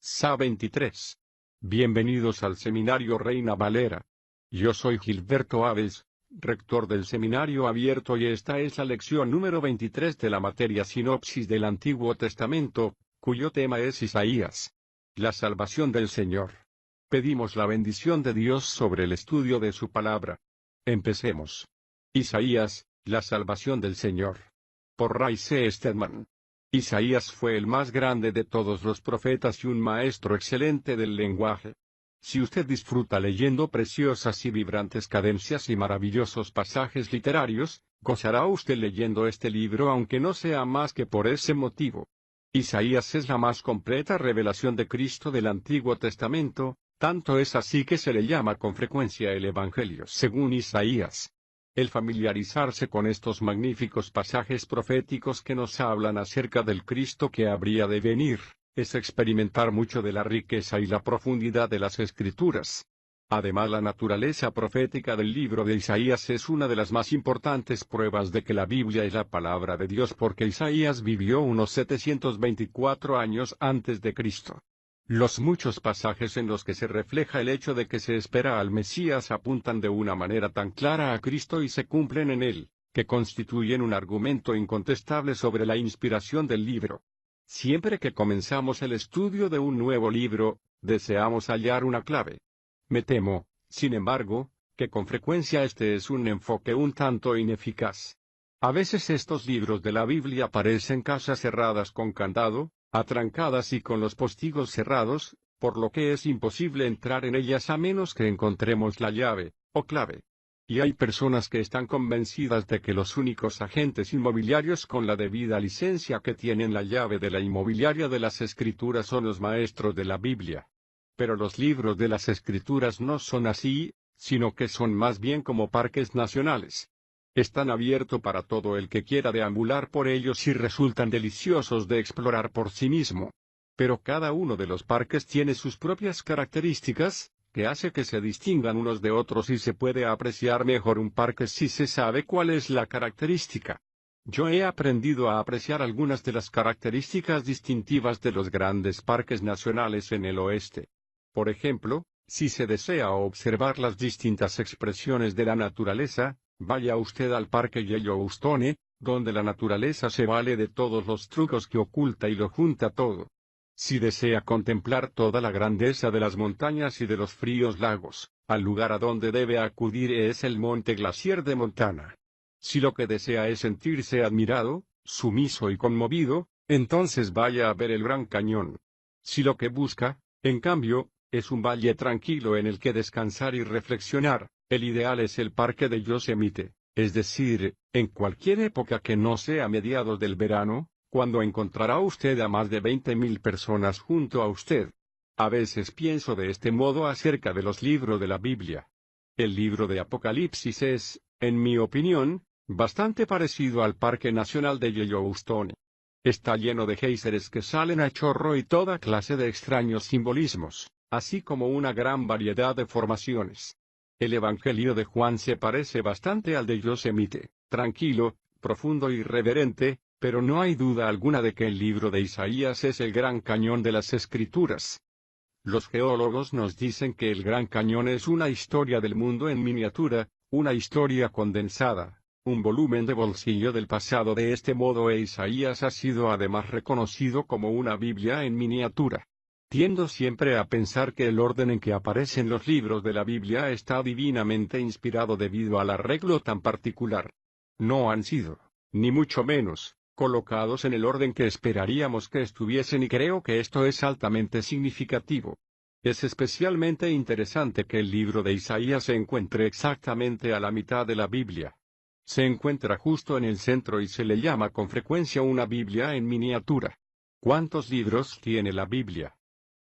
Sa 23. Bienvenidos al Seminario Reina Valera. Yo soy Gilberto Aves, rector del Seminario Abierto, y esta es la lección número 23 de la materia Sinopsis del Antiguo Testamento, cuyo tema es Isaías. La salvación del Señor. Pedimos la bendición de Dios sobre el estudio de su palabra. Empecemos. Isaías, la salvación del Señor. Por Ray C. Stedman. Isaías fue el más grande de todos los profetas y un maestro excelente del lenguaje. Si usted disfruta leyendo preciosas y vibrantes cadencias y maravillosos pasajes literarios, gozará usted leyendo este libro, aunque no sea más que por ese motivo. Isaías es la más completa revelación de Cristo del Antiguo Testamento, tanto es así que se le llama con frecuencia el Evangelio según Isaías. El familiarizarse con estos magníficos pasajes proféticos que nos hablan acerca del Cristo que habría de venir, es experimentar mucho de la riqueza y la profundidad de las Escrituras. Además, la naturaleza profética del libro de Isaías es una de las más importantes pruebas de que la Biblia es la palabra de Dios, porque Isaías vivió unos 724 años antes de Cristo. Los muchos pasajes en los que se refleja el hecho de que se espera al Mesías apuntan de una manera tan clara a Cristo y se cumplen en él, que constituyen un argumento incontestable sobre la inspiración del libro. Siempre que comenzamos el estudio de un nuevo libro, deseamos hallar una clave. Me temo, sin embargo, que con frecuencia este es un enfoque un tanto ineficaz. A veces estos libros de la Biblia parecen casas cerradas con candado, atrancadas y con los postigos cerrados, por lo que es imposible entrar en ellas a menos que encontremos la llave, o clave. Y hay personas que están convencidas de que los únicos agentes inmobiliarios con la debida licencia que tienen la llave de la inmobiliaria de las Escrituras son los maestros de la Biblia. Pero los libros de las Escrituras no son así, sino que son más bien como parques nacionales. Están abiertos para todo el que quiera deambular por ellos y resultan deliciosos de explorar por sí mismo. Pero cada uno de los parques tiene sus propias características, que hace que se distingan unos de otros, y se puede apreciar mejor un parque si se sabe cuál es la característica. Yo he aprendido a apreciar algunas de las características distintivas de los grandes parques nacionales en el oeste. Por ejemplo, si se desea observar las distintas expresiones de la naturaleza, vaya usted al Parque Yellowstone, donde la naturaleza se vale de todos los trucos que oculta y lo junta todo. Si desea contemplar toda la grandeza de las montañas y de los fríos lagos, al lugar a donde debe acudir es el Monte Glacier de Montana. Si lo que desea es sentirse admirado, sumiso y conmovido, entonces vaya a ver el Gran Cañón. Si lo que busca, en cambio, es un valle tranquilo en el que descansar y reflexionar, el ideal es el Parque de Yosemite, es decir, en cualquier época que no sea mediados del verano, cuando encontrará usted a más de 20.000 personas junto a usted. A veces pienso de este modo acerca de los libros de la Biblia. El libro de Apocalipsis es, en mi opinión, bastante parecido al Parque Nacional de Yellowstone. Está lleno de géiseres que salen a chorro y toda clase de extraños simbolismos, así como una gran variedad de formaciones. El Evangelio de Juan se parece bastante al de Yosemite, tranquilo, profundo y reverente, pero no hay duda alguna de que el libro de Isaías es el Gran Cañón de las Escrituras. Los geólogos nos dicen que el Gran Cañón es una historia del mundo en miniatura, una historia condensada, un volumen de bolsillo del pasado. De este modo Isaías ha sido además reconocido como una Biblia en miniatura. Tiendo siempre a pensar que el orden en que aparecen los libros de la Biblia está divinamente inspirado debido al arreglo tan particular. No han sido, ni mucho menos, colocados en el orden que esperaríamos que estuviesen, y creo que esto es altamente significativo. Es especialmente interesante que el libro de Isaías se encuentre exactamente a la mitad de la Biblia. Se encuentra justo en el centro y se le llama con frecuencia una Biblia en miniatura. ¿Cuántos libros tiene la Biblia?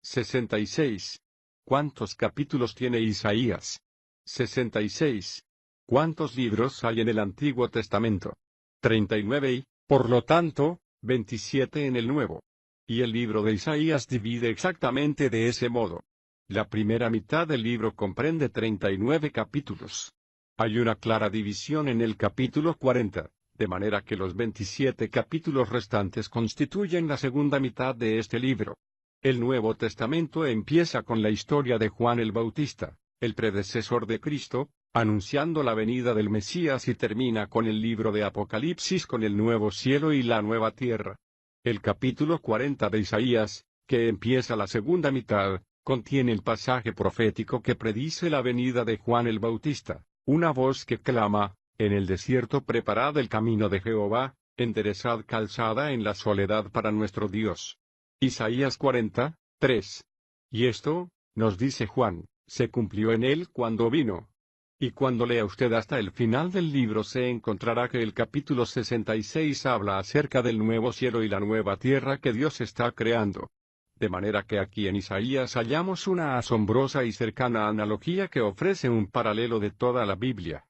66. ¿Cuántos capítulos tiene Isaías? 66. ¿Cuántos libros hay en el Antiguo Testamento? 39 y, por lo tanto, 27 en el Nuevo. Y el libro de Isaías divide exactamente de ese modo. La primera mitad del libro comprende 39 capítulos. Hay una clara división en el capítulo 40, de manera que los 27 capítulos restantes constituyen la segunda mitad de este libro. El Nuevo Testamento empieza con la historia de Juan el Bautista, el predecesor de Cristo, anunciando la venida del Mesías, y termina con el libro de Apocalipsis con el nuevo cielo y la nueva tierra. El capítulo 40 de Isaías, que empieza la segunda mitad, contiene el pasaje profético que predice la venida de Juan el Bautista, una voz que clama: en el desierto preparad el camino de Jehová, enderezad calzada en la soledad para nuestro Dios. Isaías 40, 3. Y esto, nos dice Juan, se cumplió en él cuando vino. Y cuando lea usted hasta el final del libro se encontrará que el capítulo 66 habla acerca del nuevo cielo y la nueva tierra que Dios está creando. De manera que aquí en Isaías hallamos una asombrosa y cercana analogía que ofrece un paralelo de toda la Biblia.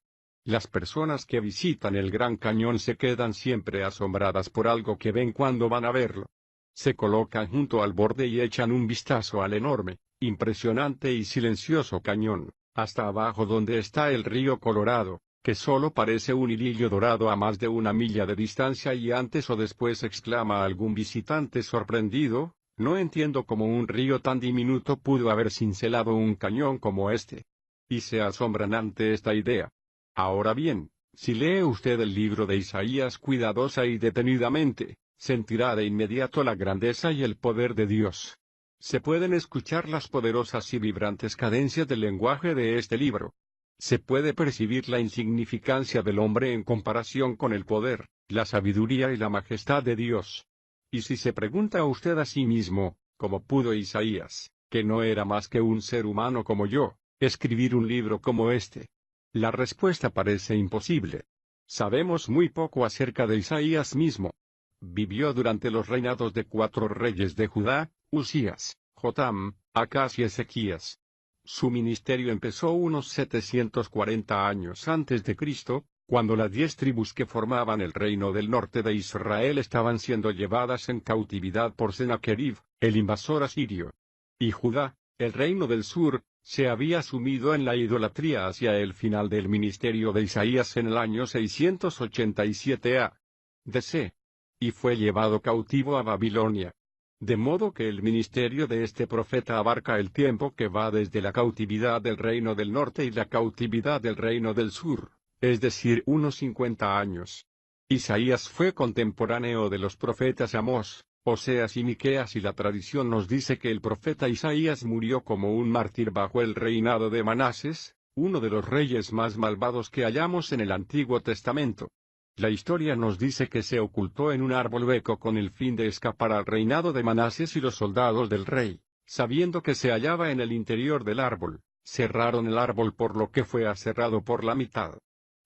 Las personas que visitan el Gran Cañón se quedan siempre asombradas por algo que ven cuando van a verlo. Se colocan junto al borde y echan un vistazo al enorme, impresionante y silencioso cañón, hasta abajo donde está el río Colorado, que solo parece un hilillo dorado a más de 1 milla de distancia, y antes o después exclama algún visitante sorprendido: no entiendo cómo un río tan diminuto pudo haber cincelado un cañón como este. Y se asombran ante esta idea. Ahora bien, si lee usted el libro de Isaías cuidadosa y detenidamente, sentirá de inmediato la grandeza y el poder de Dios. Se pueden escuchar las poderosas y vibrantes cadencias del lenguaje de este libro. Se puede percibir la insignificancia del hombre en comparación con el poder, la sabiduría y la majestad de Dios. Y si se pregunta a usted a sí mismo, ¿cómo pudo Isaías, que no era más que un ser humano como yo, escribir un libro como este? La respuesta parece imposible. Sabemos muy poco acerca de Isaías mismo. Vivió durante los reinados de 4 reyes de Judá: Usías, Jotam, Acaz y Ezequías. Su ministerio empezó unos 740 años antes de Cristo, cuando las 10 tribus que formaban el reino del norte de Israel estaban siendo llevadas en cautividad por Sennacherib, el invasor asirio. Y Judá, el reino del sur, se había sumido en la idolatría hacia el final del ministerio de Isaías en el año 687 a.C. y fue llevado cautivo a Babilonia. De modo que el ministerio de este profeta abarca el tiempo que va desde la cautividad del reino del norte y la cautividad del reino del sur, es decir, unos 50 años. Isaías fue contemporáneo de los profetas Amós, Oseas y Miqueas, y la tradición nos dice que el profeta Isaías murió como un mártir bajo el reinado de Manases, uno de los reyes más malvados que hallamos en el Antiguo Testamento. La historia nos dice que se ocultó en un árbol hueco con el fin de escapar al reinado de Manases, y los soldados del rey, sabiendo que se hallaba en el interior del árbol, cerraron el árbol, por lo que fue aserrado por la mitad.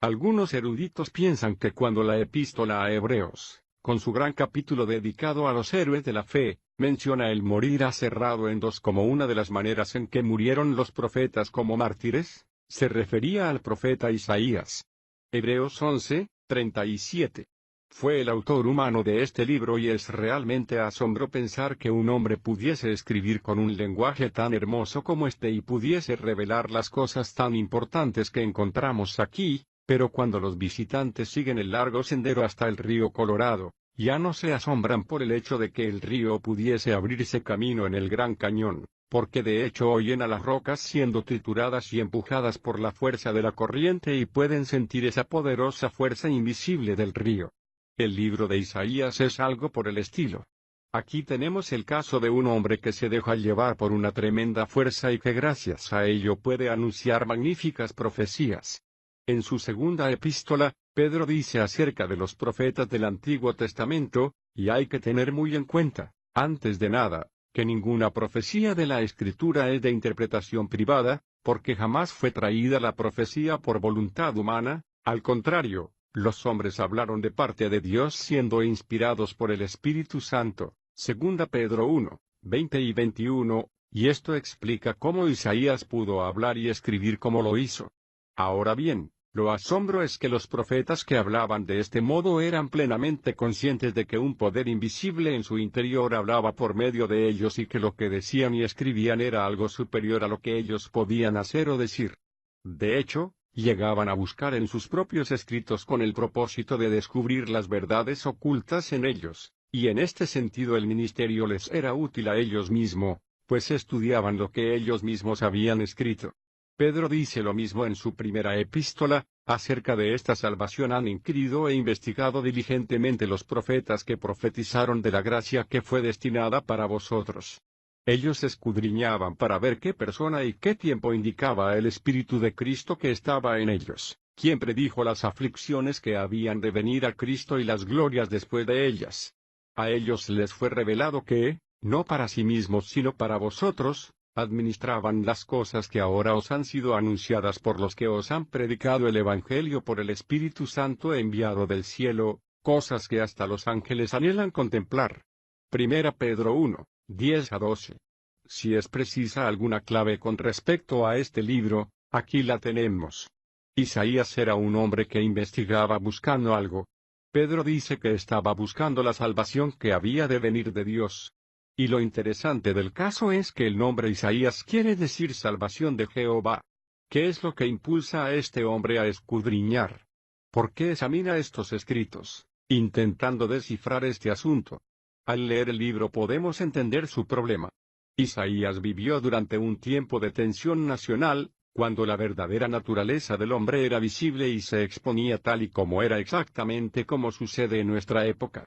Algunos eruditos piensan que cuando la epístola a Hebreos, con su gran capítulo dedicado a los héroes de la fe, menciona el morir aserrado en dos como una de las maneras en que murieron los profetas como mártires, se refería al profeta Isaías. Hebreos 11, 37. Fue el autor humano de este libro, y es realmente asombro pensar que un hombre pudiese escribir con un lenguaje tan hermoso como este y pudiese revelar las cosas tan importantes que encontramos aquí. Pero cuando los visitantes siguen el largo sendero hasta el río Colorado, ya no se asombran por el hecho de que el río pudiese abrirse camino en el Gran Cañón, porque de hecho oyen a las rocas siendo trituradas y empujadas por la fuerza de la corriente y pueden sentir esa poderosa fuerza invisible del río. El libro de Isaías es algo por el estilo. Aquí tenemos el caso de un hombre que se deja llevar por una tremenda fuerza y que gracias a ello puede anunciar magníficas profecías. En su segunda epístola, Pedro dice acerca de los profetas del Antiguo Testamento, y hay que tener muy en cuenta, antes de nada, que ninguna profecía de la Escritura es de interpretación privada, porque jamás fue traída la profecía por voluntad humana. Al contrario, los hombres hablaron de parte de Dios siendo inspirados por el Espíritu Santo. Segunda Pedro 1, 20 y 21, y esto explica cómo Isaías pudo hablar y escribir como lo hizo. Ahora bien, lo asombro es que los profetas que hablaban de este modo eran plenamente conscientes de que un poder invisible en su interior hablaba por medio de ellos, y que lo que decían y escribían era algo superior a lo que ellos podían hacer o decir. De hecho, llegaban a buscar en sus propios escritos con el propósito de descubrir las verdades ocultas en ellos, Y en este sentido el ministerio les era útil a ellos mismos, pues estudiaban lo que ellos mismos habían escrito. Pedro dice lo mismo en su primera epístola: acerca de esta salvación han inquirido e investigado diligentemente los profetas que profetizaron de la gracia que fue destinada para vosotros. Ellos escudriñaban para ver qué persona y qué tiempo indicaba el Espíritu de Cristo que estaba en ellos, quien predijo las aflicciones que habían de venir a Cristo y las glorias después de ellas. A ellos les fue revelado que, no para sí mismos sino para vosotros, administraban las cosas que ahora os han sido anunciadas por los que os han predicado el Evangelio por el Espíritu Santo enviado del cielo, cosas que hasta los ángeles anhelan contemplar. Primera Pedro 1, 10-12. Si es precisa alguna clave con respecto a este libro, aquí la tenemos. Isaías era un hombre que investigaba buscando algo. Pedro dice que estaba buscando la salvación que había de venir de Dios. Y lo interesante del caso es que el nombre Isaías quiere decir salvación de Jehová. ¿Qué es lo que impulsa a este hombre a escudriñar? ¿Por qué examina estos escritos, intentando descifrar este asunto? Al leer el libro podemos entender su problema. Isaías vivió durante un tiempo de tensión nacional, cuando la verdadera naturaleza del hombre era visible y se exponía tal y como era exactamente como sucede en nuestra época.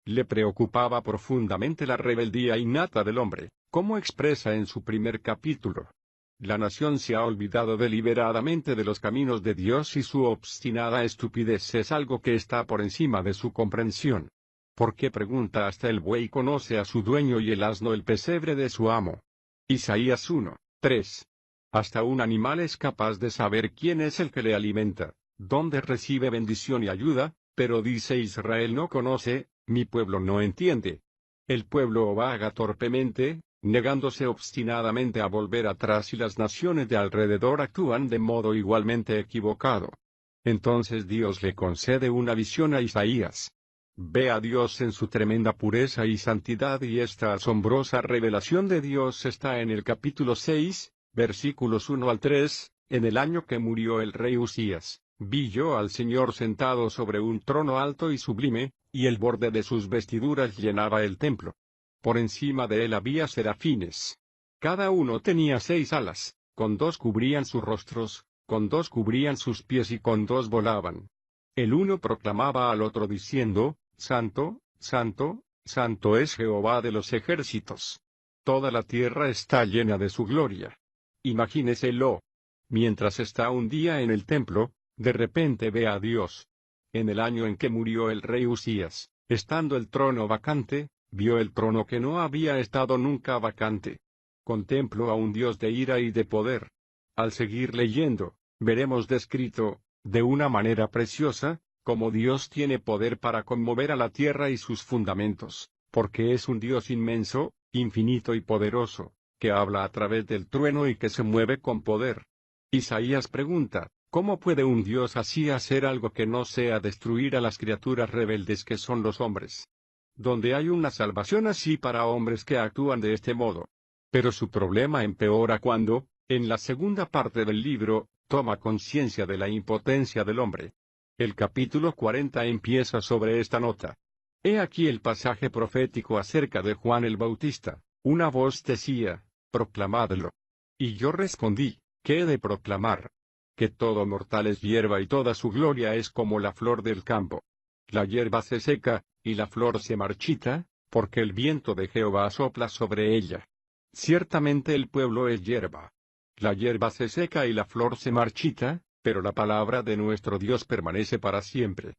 Le preocupaba profundamente la rebeldía innata del hombre, como expresa en su primer capítulo. La nación se ha olvidado deliberadamente de los caminos de Dios y su obstinada estupidez es algo que está por encima de su comprensión. ¿Por qué pregunta hasta el buey conoce a su dueño y el asno el pesebre de su amo? Isaías 1, 3. Hasta un animal es capaz de saber quién es el que le alimenta, dónde recibe bendición y ayuda, pero dice Israel no conoce, mi pueblo no entiende. El pueblo vaga torpemente, negándose obstinadamente a volver atrás y las naciones de alrededor actúan de modo igualmente equivocado. Entonces Dios le concede una visión a Isaías. Ve a Dios en su tremenda pureza y santidad y esta asombrosa revelación de Dios está en el capítulo 6, versículos 1-3, en el año que murió el rey Usías. Vi yo al Señor sentado sobre un trono alto y sublime, y el borde de sus vestiduras llenaba el templo. Por encima de él había serafines. Cada uno tenía 6 alas, con 2 cubrían sus rostros, con 2 cubrían sus pies y con 2 volaban. El uno proclamaba al otro diciendo: Santo, Santo, Santo es Jehová de los ejércitos. Toda la tierra está llena de su gloria. Imagíneselo. Mientras está un día en el templo, de repente ve a Dios. En el año en que murió el rey Usías, estando el trono vacante, vio el trono que no había estado nunca vacante. Contempló a un Dios de ira y de poder. Al seguir leyendo, veremos descrito, de una manera preciosa, cómo Dios tiene poder para conmover a la tierra y sus fundamentos, porque es un Dios inmenso, infinito y poderoso, que habla a través del trueno y que se mueve con poder. Isaías pregunta: ¿cómo puede un Dios así hacer algo que no sea destruir a las criaturas rebeldes que son los hombres? Donde hay una salvación así para hombres que actúan de este modo. Pero su problema empeora cuando, en la segunda parte del libro, toma conciencia de la impotencia del hombre. El capítulo 40 empieza sobre esta nota. He aquí el pasaje profético acerca de Juan el Bautista. Una voz decía: proclamadlo. Y yo respondí: ¿qué he de proclamar? Que todo mortal es hierba y toda su gloria es como la flor del campo. La hierba se seca, y la flor se marchita, porque el viento de Jehová sopla sobre ella. Ciertamente el pueblo es hierba. La hierba se seca y la flor se marchita, pero la palabra de nuestro Dios permanece para siempre.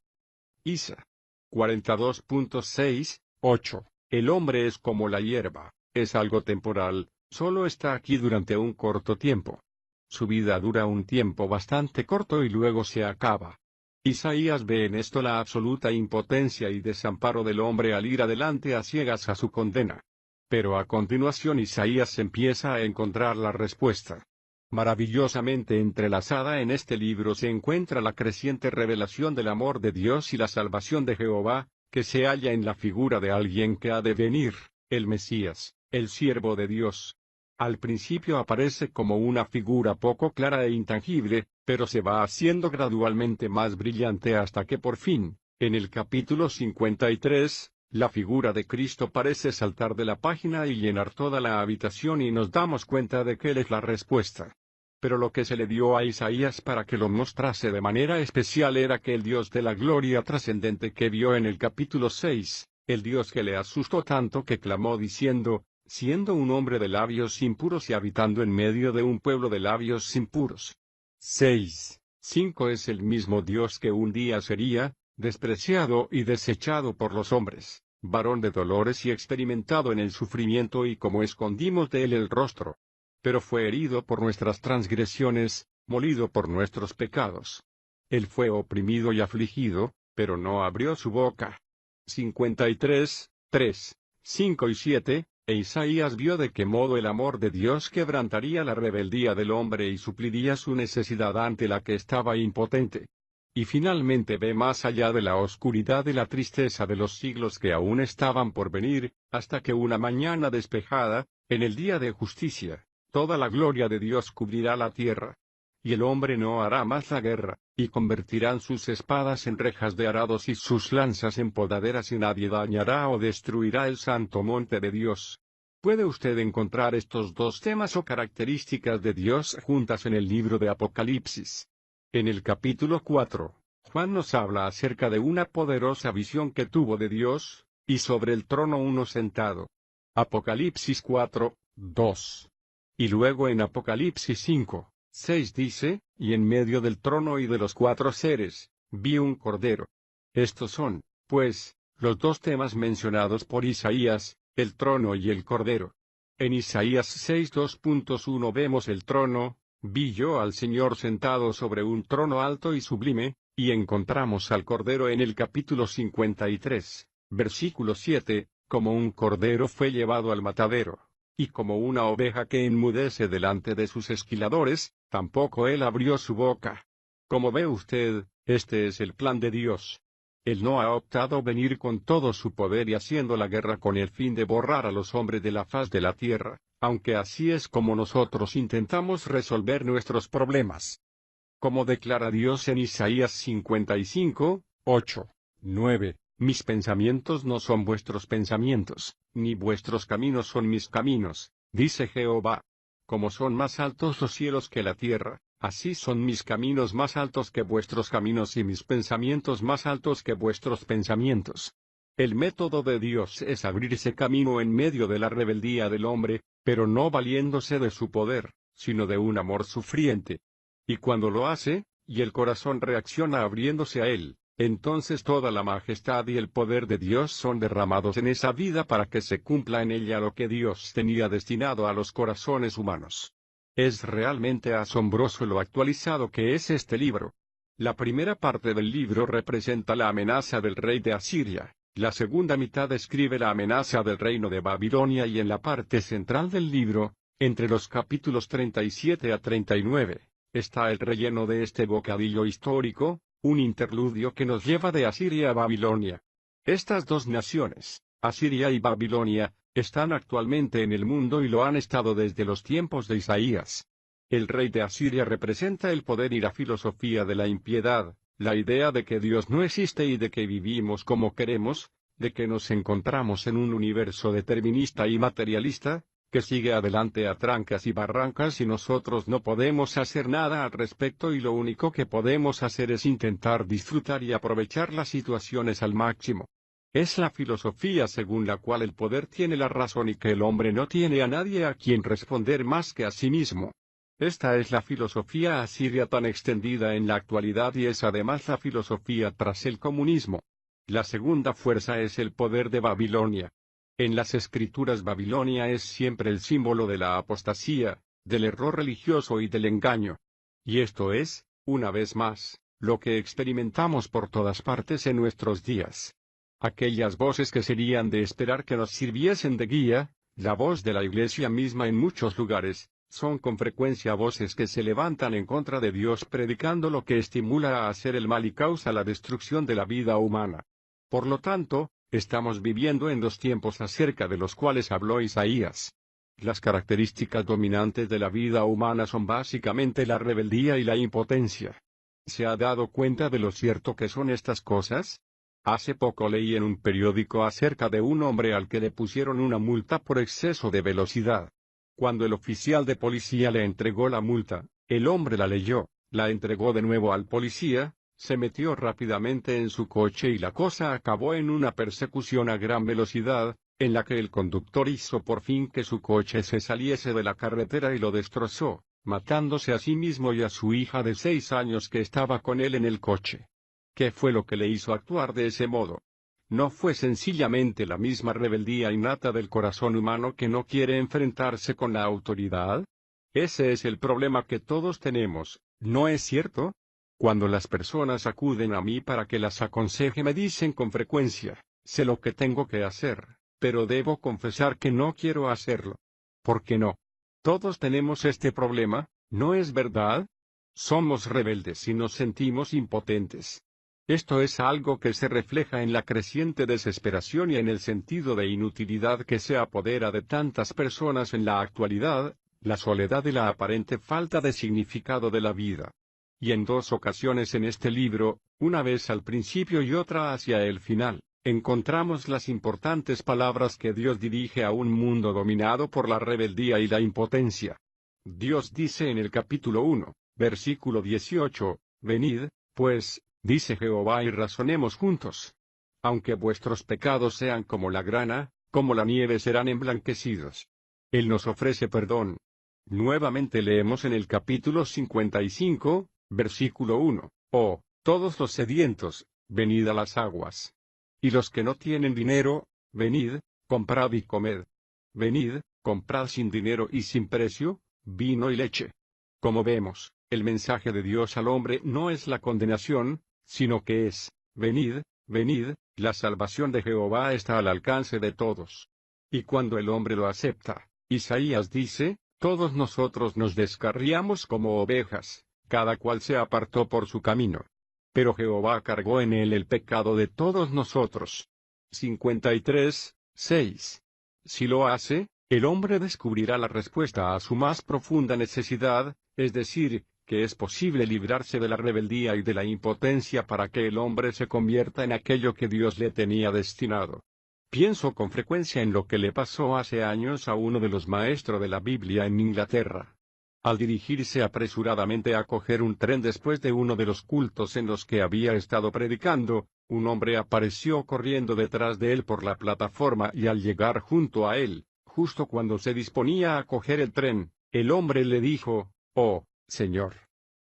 Isa 42.6, 8. El hombre es como la hierba, es algo temporal, solo está aquí durante un corto tiempo. Su vida dura un tiempo bastante corto y luego se acaba. Isaías ve en esto la absoluta impotencia y desamparo del hombre al ir adelante a ciegas a su condena. Pero a continuación Isaías empieza a encontrar la respuesta. Maravillosamente entrelazada en este libro se encuentra la creciente revelación del amor de Dios y la salvación de Jehová, que se halla en la figura de alguien que ha de venir, el Mesías, el siervo de Dios. Al principio aparece como una figura poco clara e intangible, pero se va haciendo gradualmente más brillante hasta que por fin, en el capítulo 53, La figura de Cristo parece saltar de la página y llenar toda la habitación y nos damos cuenta de que Él es la respuesta. Pero lo que se le dio a Isaías para que lo mostrase de manera especial era que el Dios de la gloria trascendente que vio en el capítulo 6, el Dios que le asustó tanto que clamó diciendo, siendo un hombre de labios impuros y habitando en medio de un pueblo de labios impuros. 6:5 es el mismo Dios que un día sería, despreciado y desechado por los hombres, varón de dolores y experimentado en el sufrimiento y como escondimos de él el rostro. Pero fue herido por nuestras transgresiones, molido por nuestros pecados. Él fue oprimido y afligido, pero no abrió su boca. 53:3, 5 y 7, Isaías vio de qué modo el amor de Dios quebrantaría la rebeldía del hombre y supliría su necesidad ante la que estaba impotente. Y finalmente ve más allá de la oscuridad y la tristeza de los siglos que aún estaban por venir, hasta que una mañana despejada, en el día de justicia, toda la gloria de Dios cubrirá la tierra. Y el hombre no hará más la guerra, y convertirán sus espadas en rejas de arados y sus lanzas en podaderas y nadie dañará o destruirá el santo monte de Dios. ¿Puede usted encontrar estos dos temas o características de Dios juntas en el libro de Apocalipsis? En el capítulo 4, Juan nos habla acerca de una poderosa visión que tuvo de Dios, y sobre el trono uno sentado. Apocalipsis 4:2. Y luego en Apocalipsis 5:6 dice, y en medio del trono y de los cuatro seres, vi un cordero. Estos son, pues, los dos temas mencionados por Isaías, el trono y el cordero. En Isaías 6:2.1 vemos el trono, vi yo al Señor sentado sobre un trono alto y sublime, y encontramos al cordero en el capítulo 53, versículo 7, como un cordero fue llevado al matadero. Y como una oveja que enmudece delante de sus esquiladores, tampoco él abrió su boca. Como ve usted, este es el plan de Dios. Él no ha optado venir con todo su poder y haciendo la guerra con el fin de borrar a los hombres de la faz de la tierra, aunque así es como nosotros intentamos resolver nuestros problemas. Como declara Dios en Isaías 55:8-9. Mis pensamientos no son vuestros pensamientos, ni vuestros caminos son mis caminos, dice Jehová. Como son más altos los cielos que la tierra, así son mis caminos más altos que vuestros caminos y mis pensamientos más altos que vuestros pensamientos. El método de Dios es abrirse camino en medio de la rebeldía del hombre, pero no valiéndose de su poder, sino de un amor sufriente. Y cuando lo hace, y el corazón reacciona abriéndose a él, entonces toda la majestad y el poder de Dios son derramados en esa vida para que se cumpla en ella lo que Dios tenía destinado a los corazones humanos. Es realmente asombroso lo actualizado que es este libro. La primera parte del libro representa la amenaza del rey de Asiria, la segunda mitad describe la amenaza del reino de Babilonia y en la parte central del libro, entre los capítulos 37 a 39, está el relleno de este bocadillo histórico, un interludio que nos lleva de Asiria a Babilonia. Estas dos naciones, Asiria y Babilonia, están actualmente en el mundo y lo han estado desde los tiempos de Isaías. El rey de Asiria representa el poder y la filosofía de la impiedad, la idea de que Dios no existe y de que vivimos como queremos, de que nos encontramos en un universo determinista y materialista, que sigue adelante a trancas y barrancas y nosotros no podemos hacer nada al respecto y lo único que podemos hacer es intentar disfrutar y aprovechar las situaciones al máximo. Es la filosofía según la cual el poder tiene la razón y que el hombre no tiene a nadie a quien responder más que a sí mismo. Esta es la filosofía asiria tan extendida en la actualidad y es además la filosofía tras el comunismo. La segunda fuerza es el poder de Babilonia. En las escrituras Babilonia es siempre el símbolo de la apostasía, del error religioso y del engaño. Y esto es, una vez más, lo que experimentamos por todas partes en nuestros días. Aquellas voces que serían de esperar que nos sirviesen de guía, la voz de la Iglesia misma en muchos lugares, son con frecuencia voces que se levantan en contra de Dios predicando lo que estimula a hacer el mal y causa la destrucción de la vida humana. Por lo tanto, estamos viviendo en los tiempos acerca de los cuales habló Isaías. Las características dominantes de la vida humana son básicamente la rebeldía y la impotencia. ¿Se ha dado cuenta de lo cierto que son estas cosas? Hace poco leí en un periódico acerca de un hombre al que le pusieron una multa por exceso de velocidad. Cuando el oficial de policía le entregó la multa, el hombre la leyó, la entregó de nuevo al policía, se metió rápidamente en su coche y la cosa acabó en una persecución a gran velocidad, en la que el conductor hizo por fin que su coche se saliese de la carretera y lo destrozó, matándose a sí mismo y a su hija de 6 años que estaba con él en el coche. ¿Qué fue lo que le hizo actuar de ese modo? ¿No fue sencillamente la misma rebeldía innata del corazón humano que no quiere enfrentarse con la autoridad? Ese es el problema que todos tenemos, ¿no es cierto? Cuando las personas acuden a mí para que las aconseje me dicen con frecuencia, sé lo que tengo que hacer, pero debo confesar que no quiero hacerlo. ¿Por qué no? Todos tenemos este problema, ¿no es verdad? Somos rebeldes y nos sentimos impotentes. Esto es algo que se refleja en la creciente desesperación y en el sentido de inutilidad que se apodera de tantas personas en la actualidad, la soledad y la aparente falta de significado de la vida. Y en 2 ocasiones en este libro, una vez al principio y otra hacia el final, encontramos las importantes palabras que Dios dirige a un mundo dominado por la rebeldía y la impotencia. Dios dice en el capítulo 1, versículo 18, Venid, pues, dice Jehová, y razonemos juntos. Aunque vuestros pecados sean como la grana, como la nieve serán emblanquecidos. Él nos ofrece perdón. Nuevamente leemos en el capítulo 55, versículo 1, Oh, todos los sedientos, venid a las aguas. Y los que no tienen dinero, venid, comprad y comed. Venid, comprad sin dinero y sin precio, vino y leche. Como vemos, el mensaje de Dios al hombre no es la condenación, sino que es, venid, venid, la salvación de Jehová está al alcance de todos. Y cuando el hombre lo acepta, Isaías dice, todos nosotros nos descarriamos como ovejas, cada cual se apartó por su camino. Pero Jehová cargó en él el pecado de todos nosotros. 53, 6. Si lo hace, el hombre descubrirá la respuesta a su más profunda necesidad, es decir, que es posible librarse de la rebeldía y de la impotencia para que el hombre se convierta en aquello que Dios le tenía destinado. Pienso con frecuencia en lo que le pasó hace años a uno de los maestros de la Biblia en Inglaterra. Al dirigirse apresuradamente a coger un tren después de uno de los cultos en los que había estado predicando, un hombre apareció corriendo detrás de él por la plataforma y al llegar junto a él, justo cuando se disponía a coger el tren, el hombre le dijo, «Oh, Señor.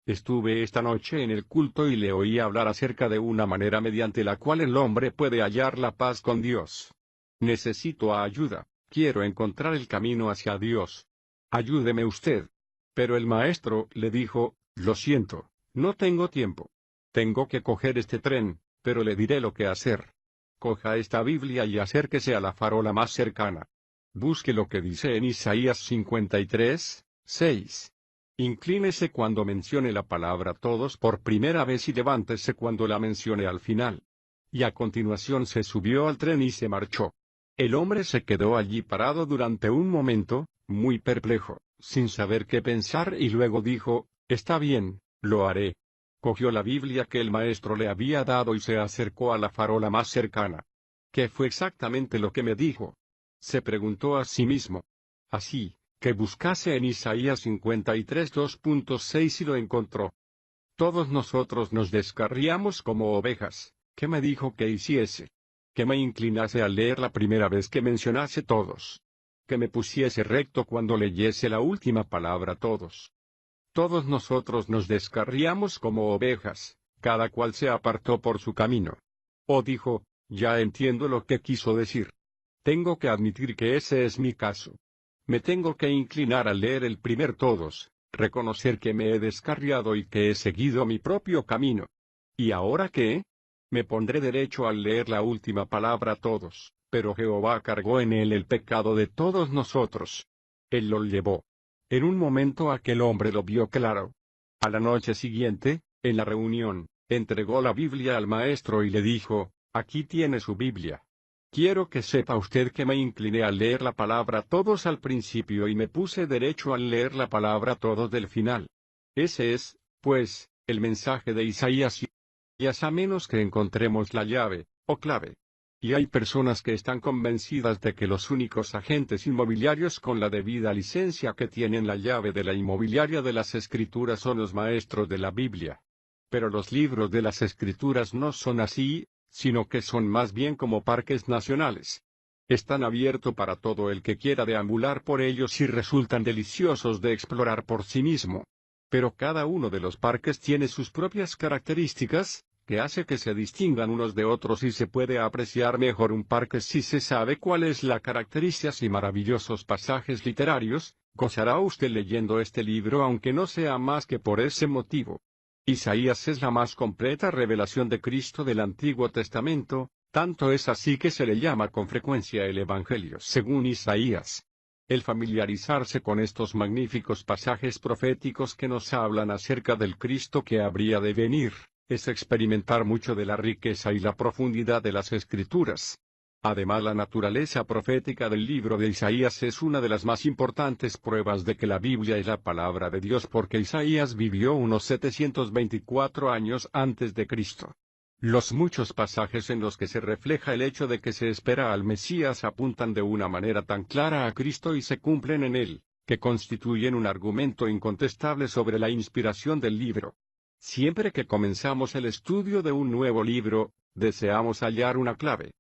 Estuve esta noche en el culto y le oí hablar acerca de una manera mediante la cual el hombre puede hallar la paz con Dios. Necesito ayuda, quiero encontrar el camino hacia Dios. Ayúdeme usted». Pero el maestro le dijo, «Lo siento, no tengo tiempo. Tengo que coger este tren, pero le diré lo que hacer. Coja esta Biblia y acérquese a la farola más cercana. Busque lo que dice en Isaías 53, 6. Inclínese cuando mencione la palabra todos por primera vez y levántese cuando la mencione al final». Y a continuación se subió al tren y se marchó. El hombre se quedó allí parado durante un momento, muy perplejo, sin saber qué pensar, y luego dijo, «Está bien, lo haré». Cogió la Biblia que el maestro le había dado y se acercó a la farola más cercana. «¿Qué fue exactamente lo que me dijo?», se preguntó a sí mismo. Así que buscase en Isaías 53 2.6 y lo encontró. Todos nosotros nos descarriamos como ovejas. ¿Qué me dijo que hiciese? Que me inclinase al leer la primera vez que mencionase todos. Que me pusiese recto cuando leyese la última palabra todos. Todos nosotros nos descarriamos como ovejas, cada cual se apartó por su camino. O dijo, ya entiendo lo que quiso decir. Tengo que admitir que ese es mi caso. Me tengo que inclinar al leer el primer todos, reconocer que me he descarriado y que he seguido mi propio camino. ¿Y ahora qué? Me pondré derecho al leer la última palabra todos, pero Jehová cargó en él el pecado de todos nosotros. Él lo llevó. En un momento aquel hombre lo vio claro. A la noche siguiente, en la reunión, entregó la Biblia al maestro y le dijo, aquí tiene su Biblia. Quiero que sepa usted que me incliné al leer la palabra todos al principio y me puse derecho al leer la palabra todos del final. Ese es, pues, el mensaje de Isaías. Y a menos que encontremos la llave, o clave. Y hay personas que están convencidas de que los únicos agentes inmobiliarios con la debida licencia que tienen la llave de la inmobiliaria de las Escrituras son los maestros de la Biblia. Pero los libros de las Escrituras no son así, sino que son más bien como parques nacionales. Están abiertos para todo el que quiera deambular por ellos y resultan deliciosos de explorar por sí mismo. Pero cada uno de los parques tiene sus propias características, que hace que se distingan unos de otros y se puede apreciar mejor un parque si se sabe cuál es la característica y maravillosos pasajes literarios. Gozará usted leyendo este libro aunque no sea más que por ese motivo. Isaías es la más completa revelación de Cristo del Antiguo Testamento, tanto es así que se le llama con frecuencia el Evangelio según Isaías. El familiarizarse con estos magníficos pasajes proféticos que nos hablan acerca del Cristo que habría de venir, es experimentar mucho de la riqueza y la profundidad de las Escrituras. Además, la naturaleza profética del libro de Isaías es una de las más importantes pruebas de que la Biblia es la palabra de Dios porque Isaías vivió unos 724 años antes de Cristo. Los muchos pasajes en los que se refleja el hecho de que se espera al Mesías apuntan de una manera tan clara a Cristo y se cumplen en él, que constituyen un argumento incontestable sobre la inspiración del libro. Siempre que comenzamos el estudio de un nuevo libro, deseamos hallar una clave.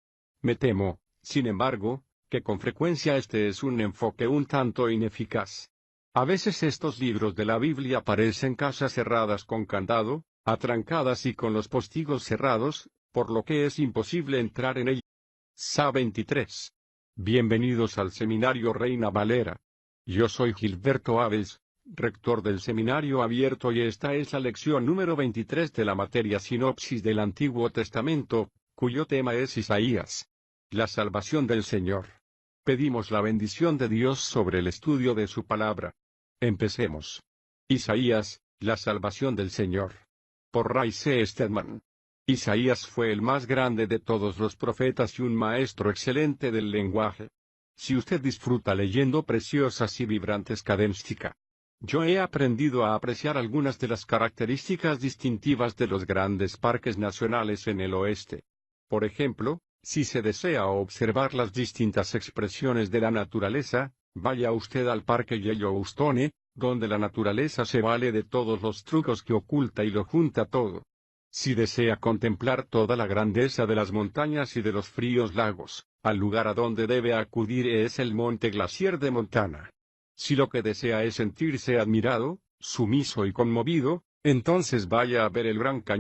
Me temo, sin embargo, que con frecuencia este es un enfoque un tanto ineficaz. A veces estos libros de la Biblia parecen casas cerradas con candado, atrancadas y con los postigos cerrados, por lo que es imposible entrar en ellas. Sa 23. Bienvenidos al Seminario Reina Valera. Yo soy Gilberto Aves, rector del Seminario Abierto y esta es la lección número 23 de la materia Sinopsis del Antiguo Testamento, cuyo tema es Isaías. La salvación del Señor. Pedimos la bendición de Dios sobre el estudio de su palabra. Empecemos. Isaías, la salvación del Señor. Por Ray C. Stedman. Isaías fue el más grande de todos los profetas y un maestro excelente del lenguaje. Si usted disfruta leyendo preciosas y vibrantes cadénstica, yo he aprendido a apreciar algunas de las características distintivas de los grandes parques nacionales en el oeste. Por ejemplo, si se desea observar las distintas expresiones de la naturaleza, vaya usted al Parque Yellowstone, donde la naturaleza se vale de todos los trucos que oculta y lo junta todo. Si desea contemplar toda la grandeza de las montañas y de los fríos lagos, al lugar a donde debe acudir es el Monte Glacier de Montana. Si lo que desea es sentirse admirado, sumiso y conmovido, entonces vaya a ver el Gran Cañón.